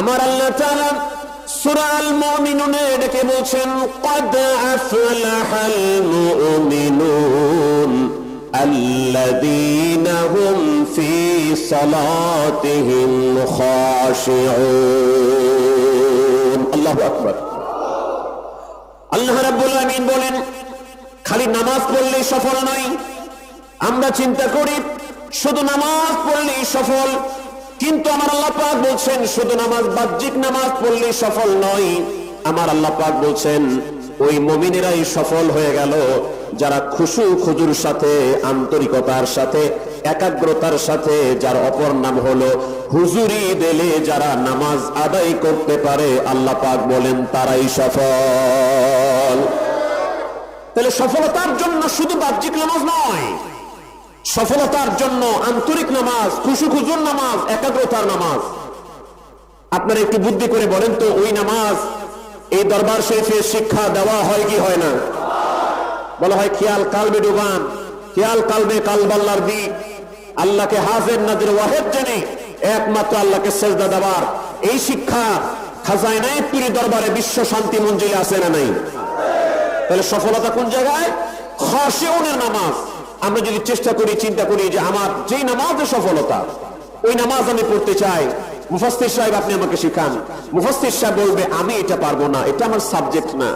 আমার আল্লাহ তাআলা সূরা আল মুমিনুনে ডেকে বলছেন ক্বাদ আফলাহাল মুমিনুন আল্লাযীনা হুম ফি সালাতিহিম খাশিউন। আল্লাহু আকবার। আল্লাহ রাব্বুল আলামিন বলেন খালি নামাজ পড়লেই সফল নয়। আমরা চিন্তা করি শুধু নামাজ পড়লেই সফল, কিন্তু আমার আল্লাহ পাক বলছেন শুধু নামাজ, বাহ্যিক নামাজ পড়লেই সফল নয়। আমার আল্লাহ পাক বলছেন ওই মুমিনেরাই সফল হয়ে গেল যারা খুশু খুজুর সাথে, আন্তরিকতার সাথে, একাগ্রতার সাথে, যার অপর নাম হলো হুজুরি দিলে যারা নামাজ আদায় করতে পারে, আল্লাহ পাক বলেন তারাই সফল। তাহলে সফলতার জন্য শুধু বাহ্যিক নামাজ নয়, সফলতার জন্য আন্তরিক নামাজ, খুশু খুজুর নামাজ, একাগ্রতার নামাজ। আপনারা একটু বুদ্ধি করে বলেন তো, ওই নামাজ এই দরবার শরীফে শিক্ষা দেওয়া হয় কি হয় না? বলা হয় খেয়াল কালবে ডুবান, খেয়াল কালবে কালবাল্লার দিক, আল্লাহকে হাজির নাজির ওয়াহিদ জেনে একমাত্র আল্লাহকে সেজদা দেওয়ার এই শিক্ষা খাজাইনায়ে পীর দরবারে বিশ্ব শান্তি মঞ্জিলে আছে না নাই? তাহলে সফলতা কোন জায়গায়? খাশিউনের নামাজ। আমরা যদি চেষ্টা করি, চিন্তা করি যে আমার যেই নামাজে সফলতা, ওই নামাজ আমি পড়তে চাই, মুফাসসির সাহেব আপনি আমাকে শিখান। মুফাসসির সাহেব বলবে আমি এটা পারবো না, এটা আমার সাবজেক্ট না।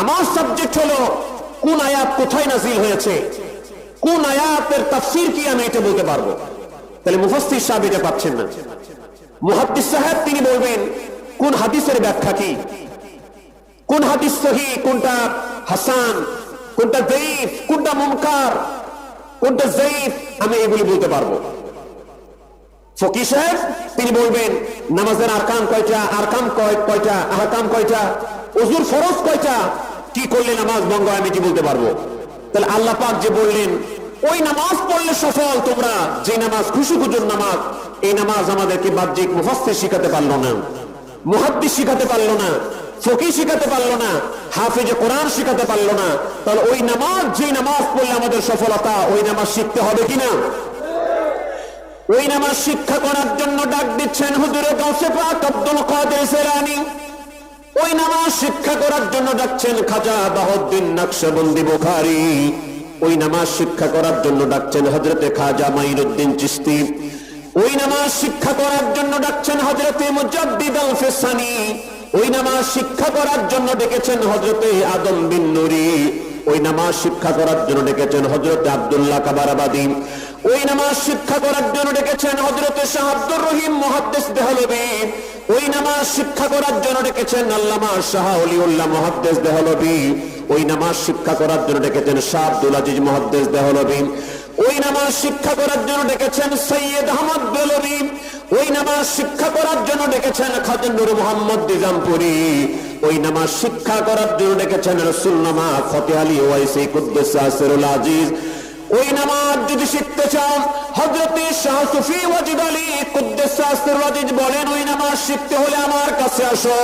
আমার সাবজেক্ট হলো কোন আয়াত কোথায় নাযিল হয়েছে, কোন আয়াতের তাফসীর কি, আমি এটা বলতে পারবো। তাহলে মুফাসসির সাহেব এটা পাচ্ছেন না। মুহাদ্দিস সাহেব তিনি বলবেন কোন হাদিসের ব্যাখ্যা কি, কোন হাদিস সহিহ, কোনটা হাসান, কোনটা যায়ীফ, কোনটা মুনকার, কোনটা যায়ীফ, আমি এগুলি বলতে পারবো। ফকিহ সাহেব তিনি বলবেন নামাজের আরকান কয়টা, আরকাম কয়টা, আহকাম কয়টা, ওযুর ফরজ কয়টা, কি করলে নামাজ ভঙ্গ হয়, আমি কি বলতে পারবো। তাহলে আল্লাহ পাক যে বললেন ওই নামাজ পড়লে সফল তোমরা, যে নামাজ খুশু খুজুর নামাজ, এই নামাজ আমাদেরকে বাহ্যিক মুফাসসির শিখাতে পারলো না, মুহাদ্দিস শিখাতে পারলো না, ফকিহ শিখাতে পারলো না, হাফেজে কোরআন শিখাতে পারলো না। তাহলে ওই নামাজ, যে নামাজ পড়লে আমাদের সফলতা, ওই নামাজ শিখতে হবে কিনা? ওই নামাজ শিক্ষা করার জন্য ডাক দিচ্ছেন হুজুরে গাউসে পাক আব্দুল কাদের জিলানী। ওই নামাজ শিক্ষা করার জন্য ডাকছেন খাজা বাহাউদ্দিন নকশবন্দি বুখারী। ওই নামাজ শিক্ষা করার জন্য ডাকছেন হযরতে খাজা মাইনুদ্দিন চিশতি। ওই নামাজ শিক্ষা করার জন্য ডাকছেন হযরতে মুজাদ্দিদ আল ফিসানি। ওই নামাজ শিক্ষা করার জন্য ডেকেছেন হযরতে আদম বিন নুরি। ওই নামাজ শিক্ষা করার জন্য ডেকেছেন হযরতে আব্দুল্লাহ কাবারাবাদী। ওই নামাজ শিক্ষা করার জন্য ডেকেছেন হযরতে শাহ আব্দুর রহিম মুহাদ্দিস দেহলভী। ওই নামাজ শিক্ষা করার জন্য ডেকেছেন আল্লামা শাহ ওলিউল্লাহ মুহাদ্দিস দেহলভী। ওই নামাজ শিক্ষা করার জন্য ডেকেছেন শাহ আব্দুল আজিজ মুহাদ্দিস দেহলভী। ওই নামাজ শিক্ষা করার জন্য ডেকেছেন সৈয়দ আহমদ বেলভী। ওই নামাজ শিক্ষা করার জন্য ডেকেছেন খাজা নূর মোহাম্মদ নিজামপুরী। ওই নামাজ শিক্ষা করার জন্য ডেকেছেন রাসূলুল্লাহ ফতেহ আলী ওয়াইসি কুদ্দুস সিরুল আজিজ। ওই নামাজ যদি শিখতে চাও, হযরতে শাহ সুফি ওয়াজিদ আলী কুদ্দুস সিরুল আজিজ বলেন ওই নামাজ শিখতে হলে আমার কাছে আসো।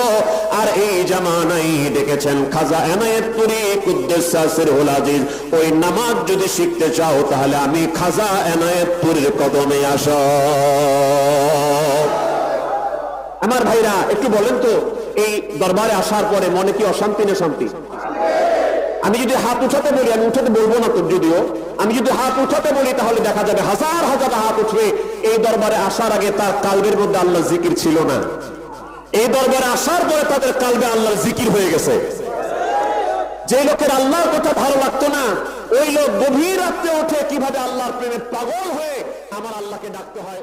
আর এই জামানায় ডেকেছেন খাজা এনায়েতপুরী কুদ্দুস সিরুল আজিজ। ওই নামাজ যদি শিখতে চাও তাহলে আমি খাজা এনায়েতপুরীর কদমে আসো। আমার ভাইরা একটু বলেন তো, এই দরবারে আসার পরে মনে কি অশান্তি না শান্তি? আমি যদি হাত উঠাতে বলি, আমি উঠাতে বলবো না তো, যদিও আমি যদি হাত উঠাতে বলি তাহলে দেখা যাবে হাজার হাজার হাত উঠবে। এই দরবারে আসার আগে তার কালবের মধ্যে আল্লাহর জিকির ছিল না, এই দরবারে আসার পরে তাদের কালবে আল্লাহর জিকির হয়ে গেছে। যে লোকের আল্লাহর কথা ভালো লাগতো না, ওই লোক গভীর রাত্রে ওঠে কিভাবে আল্লাহর প্রেমে পাগল হয়ে আমার আল্লাহকে ডাকতে হয়।